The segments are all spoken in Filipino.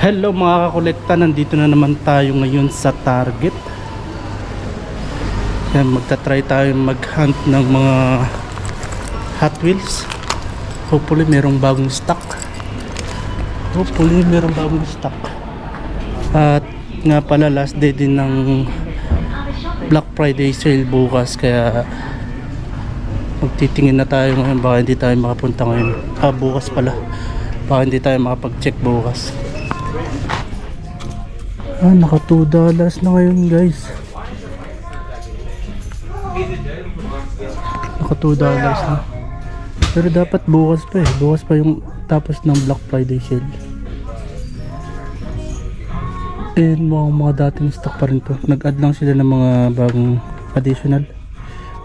Hello mga kakolekta, nandito na naman tayo ngayon sa Target. Yan, magta-try tayo mag-hunt ng mga Hot Wheels. Hopefully merong bagong stock. At nga pala, last day din ng Black Friday sale bukas, kaya magtitingin na tayo ngayon. Baka hindi tayo makapunta ngayon. Bukas pala. Baka hindi tayo makapag-check bukas. Naka $2 na ngayon, guys. Naka $2 na. Pero dapat bukas pa eh. Bukas pa yung tapos ng Black Friday sale. And mga dating stock pa rin to. Nag-add lang sila ng mga bagong additional.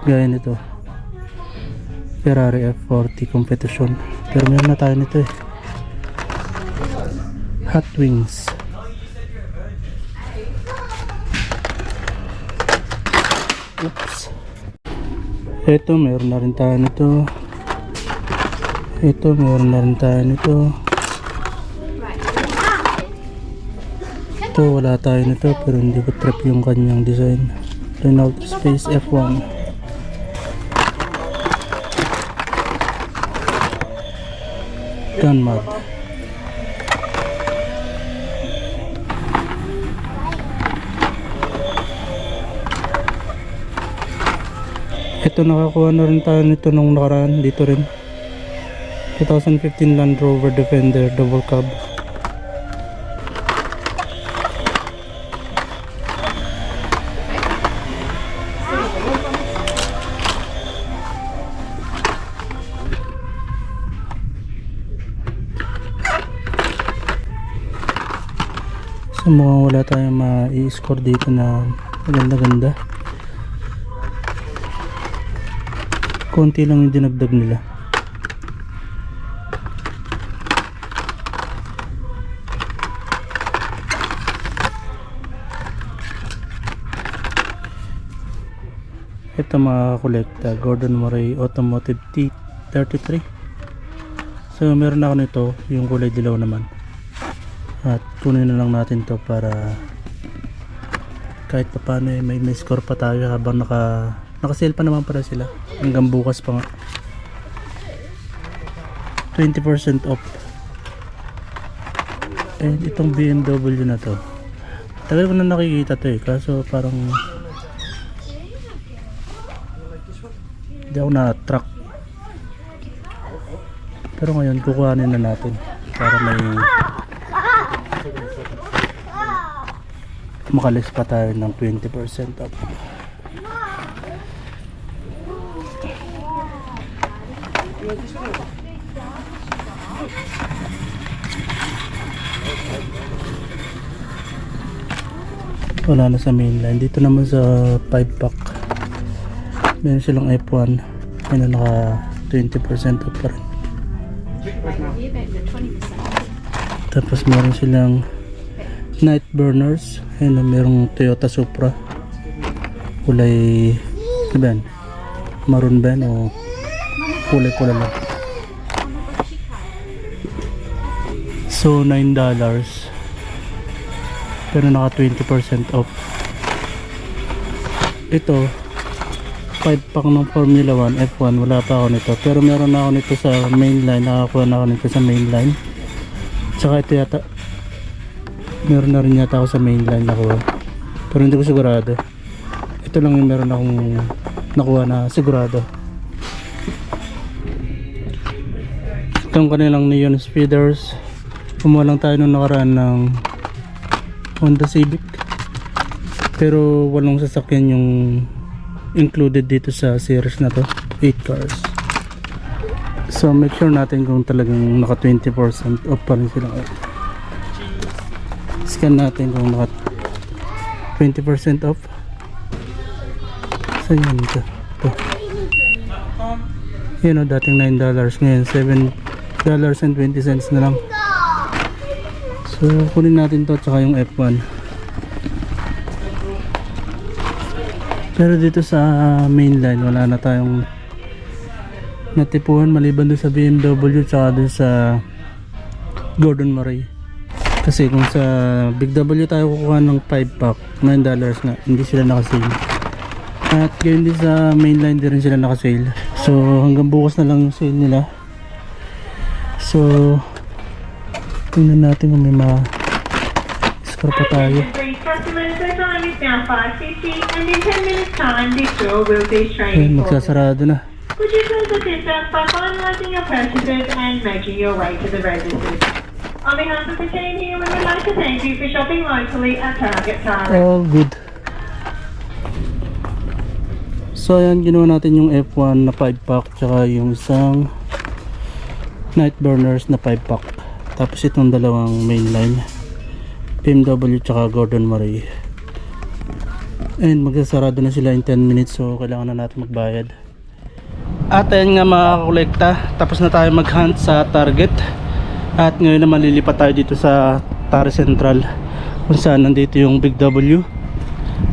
Gaya nito, Ferrari F40 competition. Pero meron na tayo nito eh. Hot Wings. Oops. Ito, meron na rin tayo nito. Ito, meron na rin tayo nito. Ito, wala tayo nito, pero hindi ko trip yung kanyang design. Renault Space F1. Gunmud. Ito, nakakuha na rin tayo nito nung nakaraan. Dito rin 2015 Land Rover Defender double cab. So mukhang wala tayong ma-i-score dito na maganda-ganda. Konti lang yung dinagdag nila. Ito mga kolekta, Gordon Murray Automotive T33. So meron ako nito, yung kulay dilaw naman. At kunin na lang natin to para kahit pa paano may score pa tayo habang naka-sale pa naman para sila. Hanggang bukas pa nga. 20% off. And itong BMW na to, tagal ko na nakikita to eh, kaso parang hindi ako na-track. Pero ngayon kukuhanin na natin para may makalis pa tayo ng 20% off. Wala na sa mainline. Dito naman sa 5 pack meron silang F1, may naka 20% off pa rin. Tapos meron silang Night Burners. Ayun, merong Toyota Supra kulay ano ba yan? Maroon ba yan o kulay pula lang. So $9 pero naka 20% off. Ito 5 pack ng Formula 1 F1, wala pa ako nito, pero meron na ako nito sa mainline. Nakakuha na ako nito sa mainline. Tsaka ito yata meron na rin yata ako sa mainline nakuha, pero hindi ko sigurado. Ito lang yung meron akong nakuha na sigurado. Itong kanilang neon speeders, kumuha lang tayo nung nakaraan ng Honda Civic, pero walong sasakyan yung included dito sa series na to, 8 cars. So make sure natin kung talagang naka 20% off pa rin sila. Scan natin kung naka 20% off. Saan yun ito? Yun o, dating $9, ngayon $7.20 na lang. So kunin natin to, tsaka yung F1. Pero dito sa mainline wala na tayong natipuhan maliban dun sa BMW tsaka dun sa Gordon Murray. Kasi kung sa Big W tayo kukuha ng 5 pack, $9 nga, hindi sila nakasale. At ganyan din sa mainline din rin sila nakasale. So hanggang bukas na lang yung sale nila. So tingnan natin kung may ma-score pa tayo. Please, customers, the time is now 5:50 and in 10 minutes time this store will be Ayun, straining forward. magsasarado na. Would you please assist us by finalising your purchases and making your way to the registers? On behalf of the team here, we would like to thank you for shopping locally at Target Tara. All good. So ayan, ginawa natin yung F1 na 5 pack tsaka yung isang Night Burners na 5 pack. Tapos itong dalawang mainline, BMW tsaka Gordon Murray. And magsasarado na sila in 10 minutes, so kailangan na natin magbayad. At ayan nga mga kakolekta, tapos na tayo mag-hunt sa Target. At ngayon na malilipat tayo dito sa Tara Central, kung saan nandito yung Big W.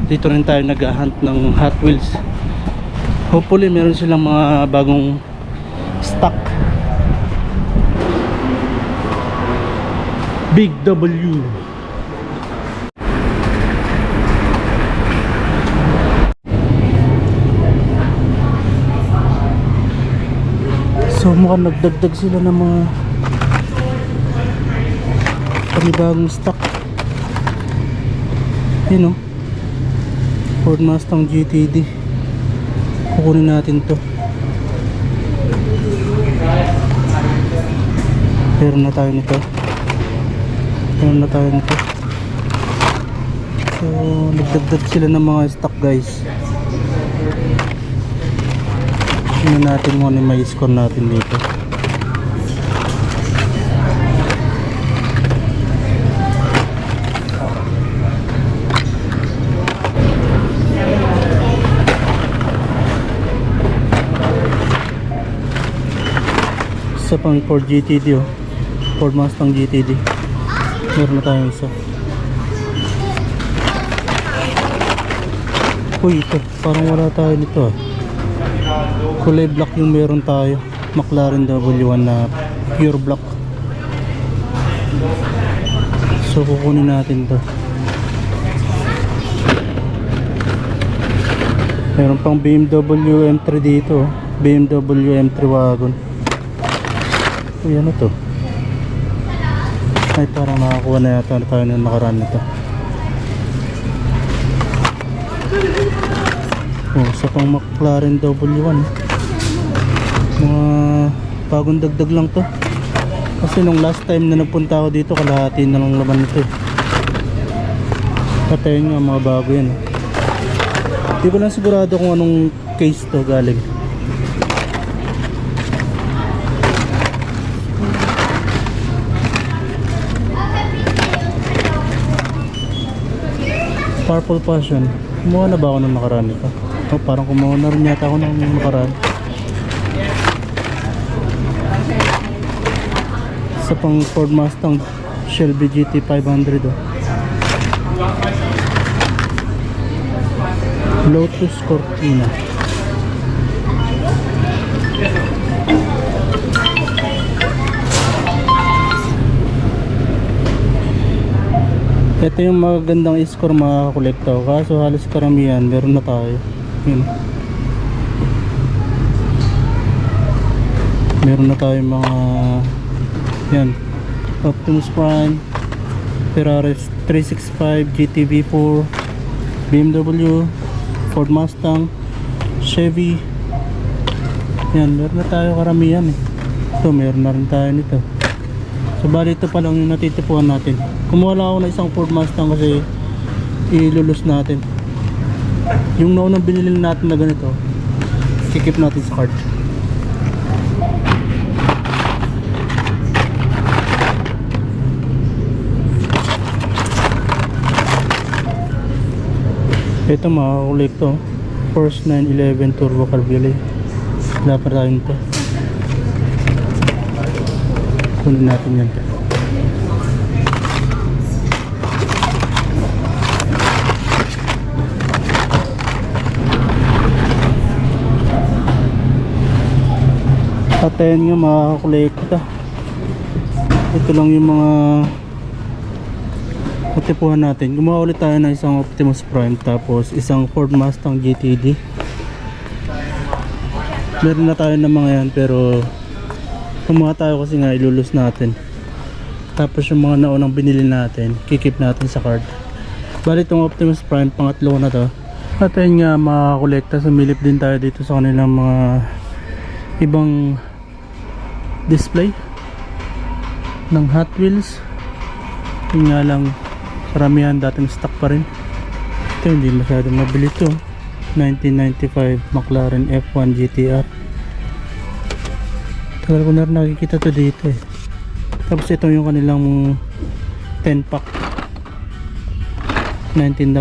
Dito rin tayo nag-hunt ng Hot Wheels. Hopefully meron silang mga bagong stock. Big W. So mukhang nagdagdag sila ng mga panibagong stock. Yun o, Ford Mustang GTD. Kukunin natin to. Meron na tayo nito. Meron na tayo nito. So nagdagdag sila ng mga stock, guys. Tingnan natin kung ano yung may score natin dito. Isa pang Ford GTD, oh. Ford Mustang GTD. Meron na tayong isa. Uy, ito. Parang wala tayo nito, ah. Kulay black yung meron tayo. McLaren W1 na pure black. So kukunin natin to. Meron pang BMW M3 dito, BMW M3 wagon. Uy, ano to? Ay, parang nakakuha na yata tayo ng nakaraan nito. Oh, sa pang McLaren W1. Mga bagong dagdag lang to. Kasi nung last time na napunta ako dito, kalahati na lang laman nito. Patayin nga, mga bago yan. Di ko lang sigurado kung anong case to galing. Purple Passion. Kumuha na ba ako ng nakaraan nito? Oh, parang kumuha na rin yata ako ng nakaraan. Sa pang Ford Mustang Shelby GT 500, oh. Lotus Cortina. Ito yung magandang score mga kakolekta, kaso halos karamihan meron na tayo. Yun. Meron na tayo mga yan, Optimus Prime, Ferrari 365, GTV4, BMW, Ford Mustang, Chevy. Yan, meron na tayo karamihan, eh. Ito, meron na rin tayo nito. So bali ito pa lang yung natitipuan natin. Kumuha lang ako ng isang Ford Mustang kasi ilulus natin. Yung naunang binili natin na ganito, kikip natin sa card. Ito mga kolekto, Porsche 911 Turbo Cabriolet. Wala pa tayo nito. Kunin natin yan. At ayan nga mga kolekta, ito lang yung mga Natipuhan natin. Gumawa ulit tayo ng isang Optimus Prime tapos isang Ford Mustang GTD. Meron na tayo ng mga yan pero kumuha tayo kasi nga ilulus natin. Tapos yung mga naunang binili natin, kikip natin sa card. Bali itong Optimus Prime, pangatlo na to. At ayun nga mga kolekta, sumilip din tayo dito sa kanilang mga ibang display ng Hot Wheels. Yun nga lang, karamihan dating stock pa rin. Ito hindi masyadong mabili ito. 1995 McLaren F1 GTR. Tagal ko na rin nakikita to dito eh. Tapos ito yung kanilang 10 pack, $19.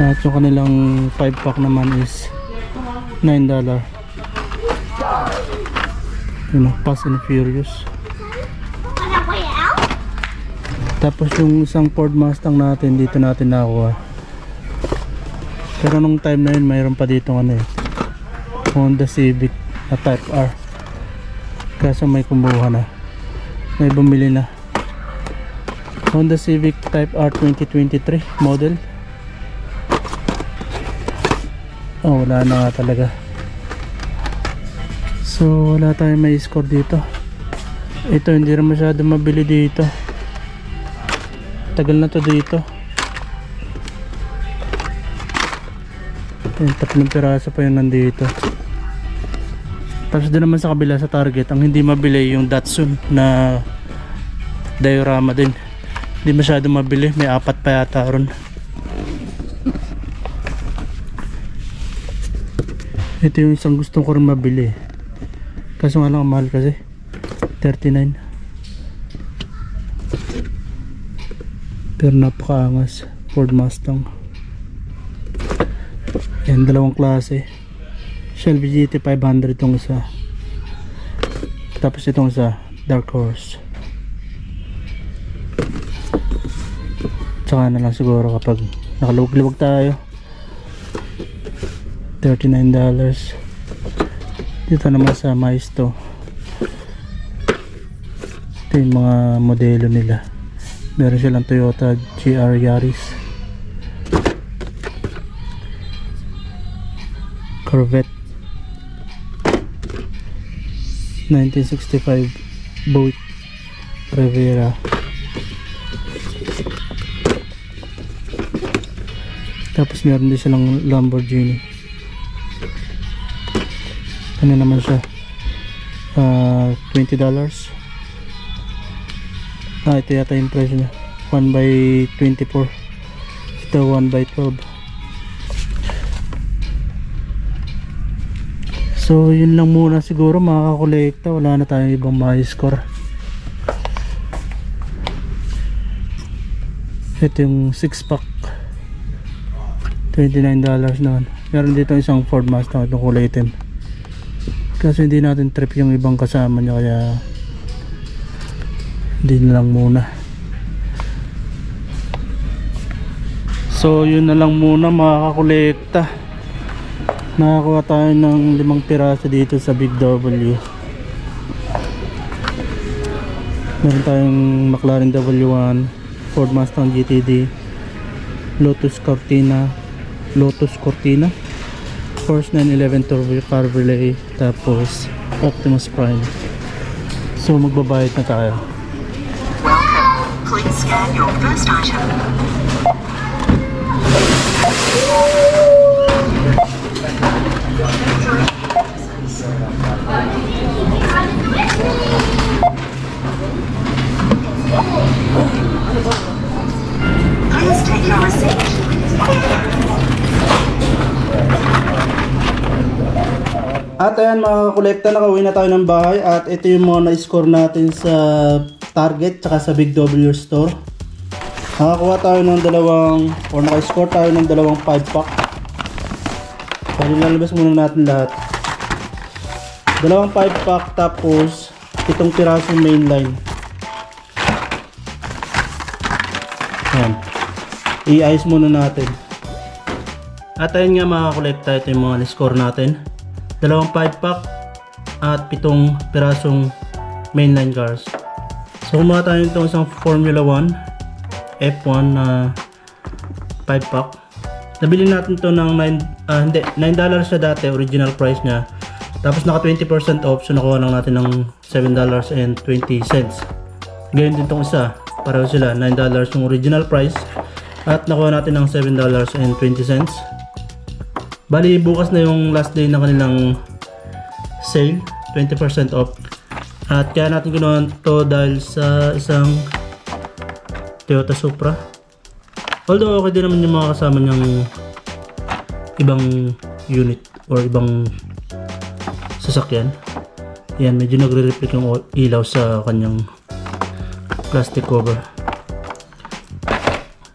At yung kanilang 5 pack naman is $9. Yun know, Fast and Furious. Tapos yung isang Ford Mustang natin dito natin nakuha. Pero nung time na yun mayroon pa dito ano eh, Honda Civic na Type R. Kaso may kumuha na, may bumili na. Honda Civic Type R 2023 model. Oh, wala na nga talaga. So wala tayong may score dito. Ito hindi rin masyado mabili dito. Tagal na to dito. Yung 3 piraso pa yun nandito. Tapos doon naman sa kabila sa Target, ang hindi mabili yung Datsun na diorama din. Hindi masyado mabili, may 4 pa yata ron. Ito yung isang gusto ko rin mabili. Kaso nga lang mahal kasi, $39. Pero napakaangas, Ford Mustang. Yan, dalawang klase. Shelby GT 500 itong isa. Tapos itong isa, Dark Horse. Tsaka na lang siguro kapag nakaluwag-luwag tayo. $39. Dito naman sa Maisto. Ito yung mga modelo nila. Meron silang Toyota GR Yaris, Corvette 1965 Buick Rivera. Tapos meron din silang Lamborghini. Ano naman siya? $20. Ito yata yung price niya. 1/24. Ito 1/12. So yun lang muna siguro mga kakolekta. Wala na tayong ibang ma-score. Ito yung 6 pack, $29 naman. Meron dito isang Ford Mustang, itong kulay itim. Kasi hindi natin trip yung ibang kasama niya, kaya hindi na lang muna. So yun na lang muna mga kakolekta. Nakakuha tayo ng 5 piraso dito sa Big W. Meron tayong McLaren W1, Ford Mustang GTD, Lotus Cortina, Porsche 911 Turbo Cabriolet, tapos Optimus Prime. So magbabayad na tayo. Welcome. Please scan your first item. Please take your receipt. At ayan mga kolekta, nakauwi na tayo ng bahay at ito yung mga na-score natin sa Target tsaka sa Big W store. Nakakuha tayo ng naka-score tayo ng 2 5 pack. Kaya lalabas muna natin lahat. 2 5 pack tapos 7 pirasong mainline. Ayan. I-ice muna natin. At ayun nga mga kolekta, ito yung mga na-score natin. 2 5 pack at 7 pirasong mainline cars. So kumuha tayo nitong isang Formula 1 F1 na 5 pack. Nabili natin to ng $9 siya dati, original price niya. Tapos naka 20% off, so nakuha lang natin ng $7.20. Ganyan din tong isa, pareho sila, $9 yung original price at nakuha natin ng $7.20. Bali bukas na yung last day ng kanilang sale, 20% off. At kaya natin kinuha to dahil sa isang Toyota Supra. Although okay din naman yung mga kasama niyang ibang unit or ibang sasakyan. Yan, medyo nagre-reflect yung ilaw sa kanyang plastic cover.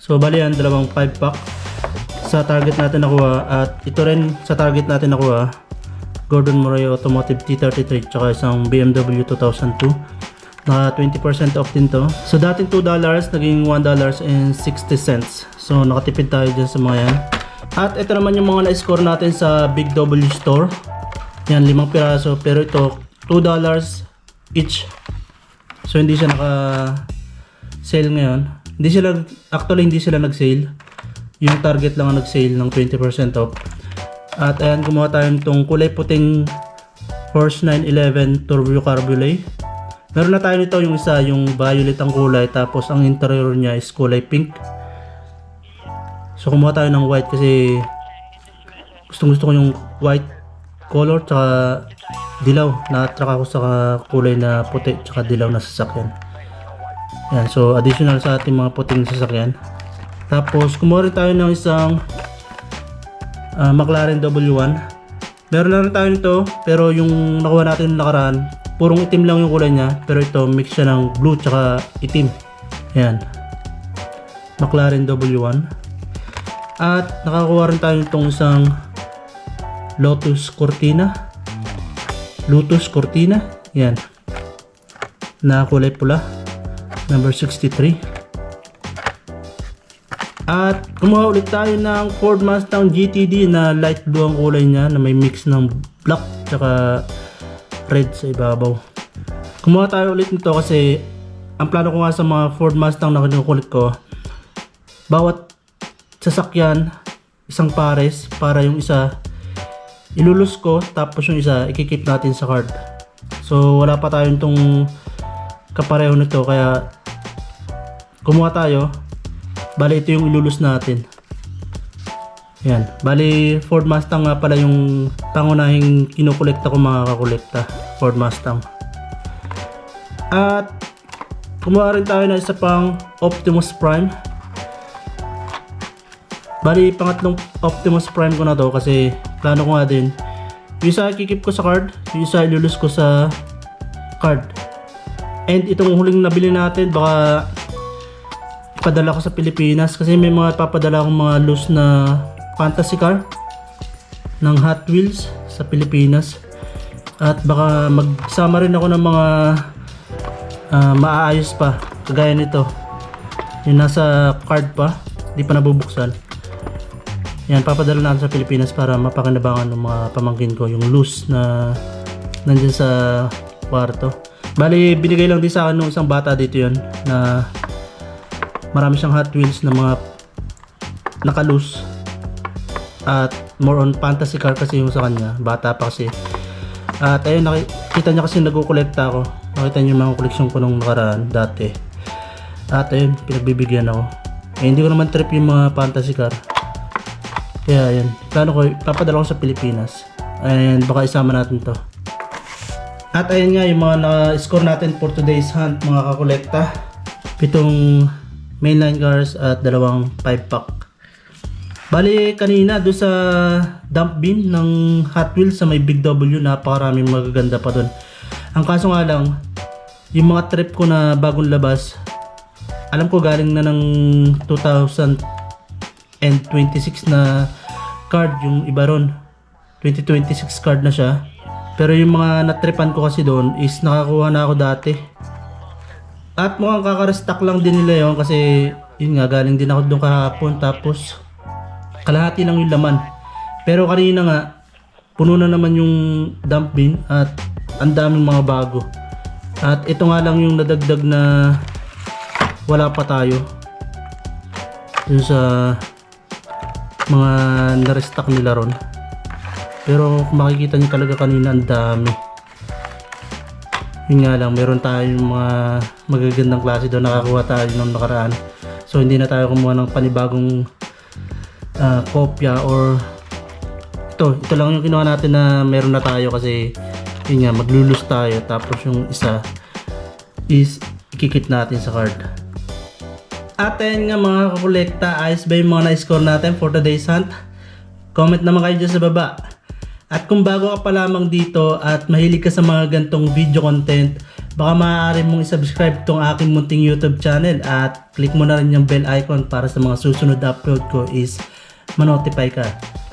So bali yan, dalawang 5 pack sa target natin nakuha. At ito rin sa target natin nakuha, Gordon Murray Automotive T33 tsaka isang BMW 2002 na 20% off din to. So dating $2 naging $1.60. So nakatipid tayo dyan sa mga yan. At ito naman yung mga na-score natin sa Big W Store. Yan, 5 piraso, pero ito $2 each. So hindi siya naka sale ngayon. Hindi sila nag-sale. Yung target lang ang nag-sale ng 20% off. At ayan, gumawa tayo nitong kulay puting Porsche 911 Turbo Cabriolet. Meron na tayo nito yung isa, yung violet ang kulay, tapos ang interior niya is kulay pink. So kumuha tayo ng white kasi gusto ko yung white color tsaka dilaw. Na-attract ako sa kulay na puti tsaka dilaw na sasakyan. Yan, so additional sa ating mga puting sasakyan. Tapos kumuha rin tayo ng isang McLaren W1. Meron na rin tayo nito, pero yung nakuha natin nakaraan, purong itim lang yung kulay niya, pero ito mix siya ng blue tsaka itim. Ayan, McLaren W1. At nakakuha rin tayo nitong isang Lotus Cortina. Yan, na kulay pula, number 63. At kumuha ulit tayo ng Ford Mustang GTD na light blue ang kulay niya, na may mix ng black tsaka red sa ibabaw. Kumuha tayo ulit nito kasi ang plano ko nga sa mga Ford Mustang na kinukulit ko, bawat sasakyan isang pares, para yung isa ilulus ko, tapos yung isa ikikip natin sa card. So wala pa tayong tong kapareho nito, kaya kumuha tayo. Bali ito yung ilulus natin. Yan, bali Ford Mustang nga pala yung pangunahing kinukolekta ko, mga kakolekta, Ford Mustang. At kumuha rin tayo na isa pang Optimus Prime. Bali pangatlong Optimus Prime ko na to kasi plano ko nga din, yung isa kikip ko sa card, yung isa ilulus ko sa card. And itong huling nabili natin, baka padala ko sa Pilipinas kasi may mga papadala akong mga loose na fantasy car ng Hot Wheels sa Pilipinas. At baka magsama rin ako ng mga maaayos pa, kagaya nito, yung nasa card pa, di pa nabubuksan. Yan, papadala natin sa Pilipinas para mapakinabangan ng mga pamangkin ko yung loose na nandyan sa kwarto. Bali binigay lang din sa akin ng isang bata dito yun, na marami siyang Hot Wheels na mga naka-loose at more on fantasy car kasi yung sa kanya, bata pa kasi. At ayun, nakita niya kasi nagkukolekta ako, nakita niyo yung mga koleksyon ko nung nakaraan dati. At ayun, pinagbibigyan ako. Hindi ko naman trip yung mga fantasy car, kaya ayun, plano ko papadala ko sa Pilipinas and baka isama natin to. At ayun nga yung mga na-score natin for today's hunt, mga kakolekta. 7 mainline cars at 2 5 pack. Bali kanina doon sa dump bin ng Hot Wheels sa may Big W, napakaraming magaganda pa doon. Ang kaso nga lang, yung mga trip ko na bagong labas, alam ko galing na ng 2026 na card, yung iba ron 2026 card na siya. Pero yung mga natripan ko kasi doon is nakakuha na ako dati. At mukhang kaka-restock lang din nila yun kasi yun nga, galing din ako doon kahapon, tapos kalahati lang yung laman. Pero kanina nga, puno na naman yung dump bin at ang daming mga bago. At ito nga lang yung nadagdag na wala pa tayo dun sa mga na-restock nila ron. Pero kung makikita nyo talaga kanina, ang dami. Yun nga lang, meron tayong mga magagandang klase doon, nakakuha tayo nung nakaraan. So hindi na tayo kumuha ng panibagong kopya, or ito lang yung kinuha natin na meron na tayo, kasi yun nga, maglulus tayo, tapos yung isa is ikikit natin sa card. At ayun nga mga kakolekta, ayos ba yung mga na-score natin for today's hunt? Comment naman kayo dyan sa baba. At kung bago ka pa lamang dito at mahilig ka sa mga gantong video content, baka maaari mong isubscribe tong aking munting YouTube channel at click mo na rin yung bell icon para sa mga susunod na upload ko is manotify ka.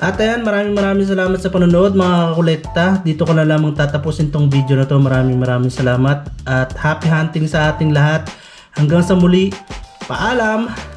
At ayan, maraming salamat sa panonood mga kakolekta. Dito ko na lamang tatapusin tong video na to. Maraming salamat at happy hunting sa ating lahat. Hanggang sa muli, paalam!